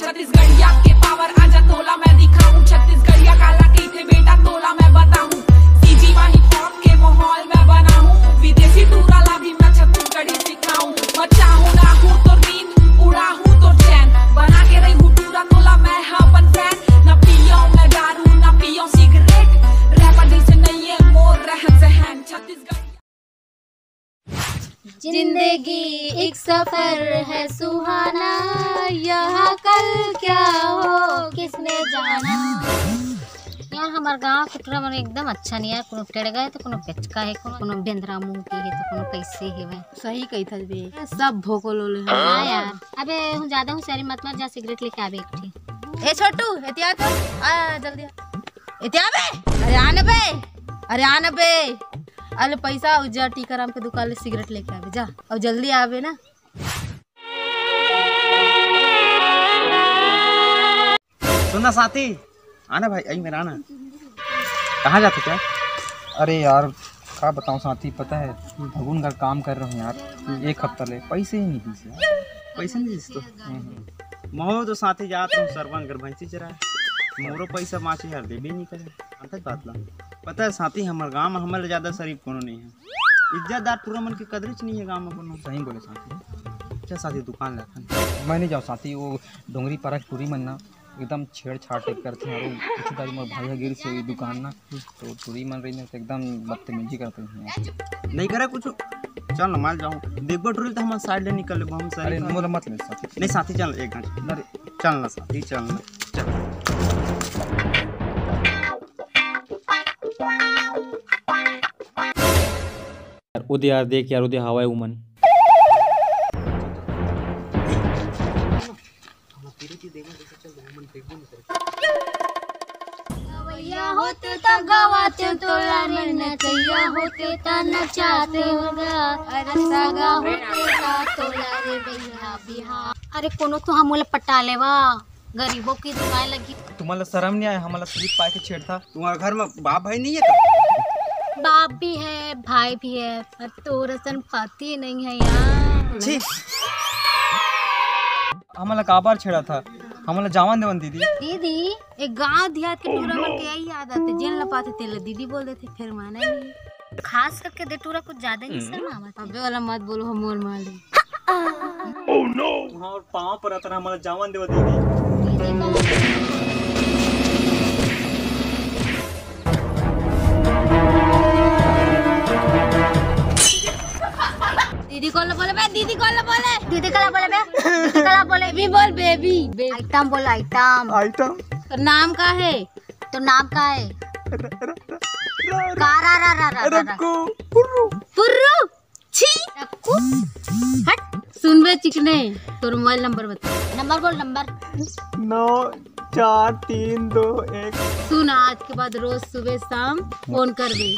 छत्तीसगढ़िया के पावर आजा तोला मैं दिखाऊं, छत्तीसगढ़िया काला की थे बेटा तोला मैं बताऊं, सीजी वाही पॉप के माहौल में बना हूं, विदेशी टूराला भी मैं छत्तीसगढ़ी सिखाऊं, मचाऊं ना हूं तो नींद उड़ा हूं तो चैन, बना के रही हूं टूरा तोला मैं अपन फैन, न पियो मैं दारू न पियो सिगरेट, रैपर दिल से नहीं है मोर रहन सहन, छत्तीसगढ़ जिंदगी एक सफर है सुहाना, यहाँ कल क्या हो किसने जाना। यहाँ हमारे गाँव के टूरा मन एकदम अच्छा नहीं है, कोनो टेढ़ गए तो कोनो पेचका है, कोनो बेंद्रा मुंह के है तो कोनो कैसे है वे। सही कही था बे, सब भोकल होले। हाँ यार, अबे हूँ ज्यादा हूँ सारी मत जा सिगरेट लेके आवे एक ठी। ए छोटू एतिया तो आ जल्दी एतिया बे, अरे आने बे, अरे आने बे, अरे पैसा उजा टीकाराम के दुकान ले सिगरेट लेके आवे जा, और जल्दी आवे ना। सुनना साथी, आना भाई, आई मेरा आना। कहाँ जाते क्या? अरे यार क्या बताऊँ साथी, पता है भगुन घर काम कर रहे हैं यार, एक हफ्ता ले पैसे ही नहीं दीजिए। पैसे नहीं तो महो तो साथी जाता हूँ सरवन घर भैंसी चरा, मोरो पैसा 5000 दे भी नहीं करे। अंत बात ला पता है साथी, हमारे गाँव में हमारे ज़्यादा शरीफ कोनो नहीं है, इज्जतदार पूरा मन की कदरिच नहीं है गाँव में कोनो। सही बोले साथी। अच्छा साथी दुकान लखन मैं नहीं जाऊँ साथी, वो डोंगरी पारा टूरी मन ना एकदम छेड़छाड़ टाइप करते हैं, और कुछ तारी मोर भाई गिर से दुकान ना, तो टूरी मन रही तो एकदम बदतमीजी करते हैं। नहीं करे कुछ, चल ना माल जाऊँ देखो टूरी तो हमारे साइड ले निकल ले हम अरे सही। मोला मत ले साथी। नहीं साथी चल एक घंटे, अरे चलना साथी चलना चल। उदय यार देख यार, उदय हवा है उमन। होते तो गवाते तोला रे नचैया होते तो नचाते होगा, अरे सगा होते तो तोला रे भैया बिहार। अरे कोनो तो हमोला पटा लेवा, गरीबों की दुआएं लगी। तुम्हारा शर्म नहीं आया, हमारा सिर्फ पाए के छेड़ था। तुम्हारे घर में बाप भाई नहीं है क्या? बाप भी है भाई भी है, पर तो रसन पति नहीं है यार। ठीक हमारा काबार छेड़ा था, हमारा जावन देवन दीदी। दीदी एक गांव देहात के टूरा मन के यही याद आते, जेल न पाते तेल दीदी बोल देते, फिर माना ही नहीं। खास करके दे टूरा कुछ ज्यादा ही शर्मावत। अबे वाला मत बोलो, हम मोर मार ली। ओह नो, तुम्हारे पांव पर आता हमारा जावन देवा दीदी। दीदी कॉल बोले बे, दीदी कॉल बोले, दीदी कला बोले बे, दीदी कला बोले भी बोल बेबी। आइटम बोल आइटम। आइटम तो नाम का है? तो नाम का है? कारा रा रा रा रा पुर्रू पुर्रू छी रक्कू हट। सुन बे चिकने, तोर मोबाइल नंबर बता। नंबर बोल, नंबर 943221। सुन, आज के बाद रोज सुबह शाम फोन कर दे,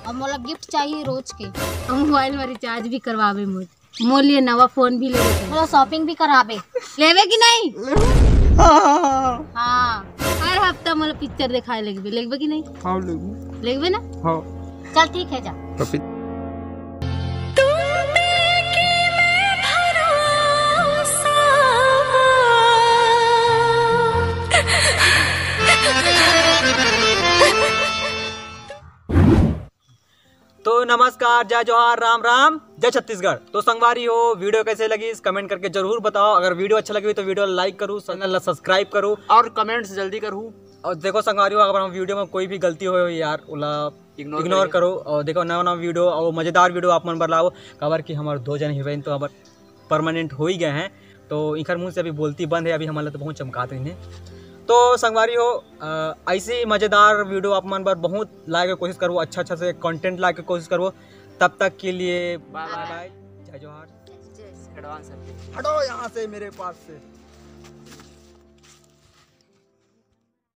और मोला गिफ्ट चाहिए रोज के, और मोबाइल में रिचार्ज भी करवावे मोर लिए नवा फोन भी ले मोला शॉपिंग भी करावे। लेवे कि नहीं? हाँ, हर हफ्ता मोला पिक्चर दिखाए लेगबे कि नहीं? हाँ लेगबे ना? हाँ चल ठीक है जा। तो नमस्कार, जय जोहार, राम राम, जय छत्तीसगढ़। तो संगवारी हो, वीडियो कैसे लगी इस कमेंट करके जरूर बताओ। अगर वीडियो अच्छा लगी तो वीडियो लाइक करूँ, चैनल सब्सक्राइब करूँ और कमेंट्स जल्दी करूँ। और देखो संगवारी हो, अगर हम वीडियो में कोई भी गलती हो यार उला इग्नोर करो, और देखो नवा नवा वीडियो और मज़ेदार वीडियो आप मन बदलाओ। खबर कि हमारे 2 जन हीरोइन तो अब परमानेंट हो ही गए हैं, तो इनकर मुँह से अभी बोलती बंद है, अभी हमारे तो बहुत चमकाते हैं। तो संगवारी हो, ऐसी मज़ेदार वीडियो आप मन पर बहुत लाए के कोशिश करो, अच्छा से कंटेंट लाए के कोशिश करो। तब तक के लिए बाय बाय, जय जोहार। हटो यहाँ से मेरे पास से।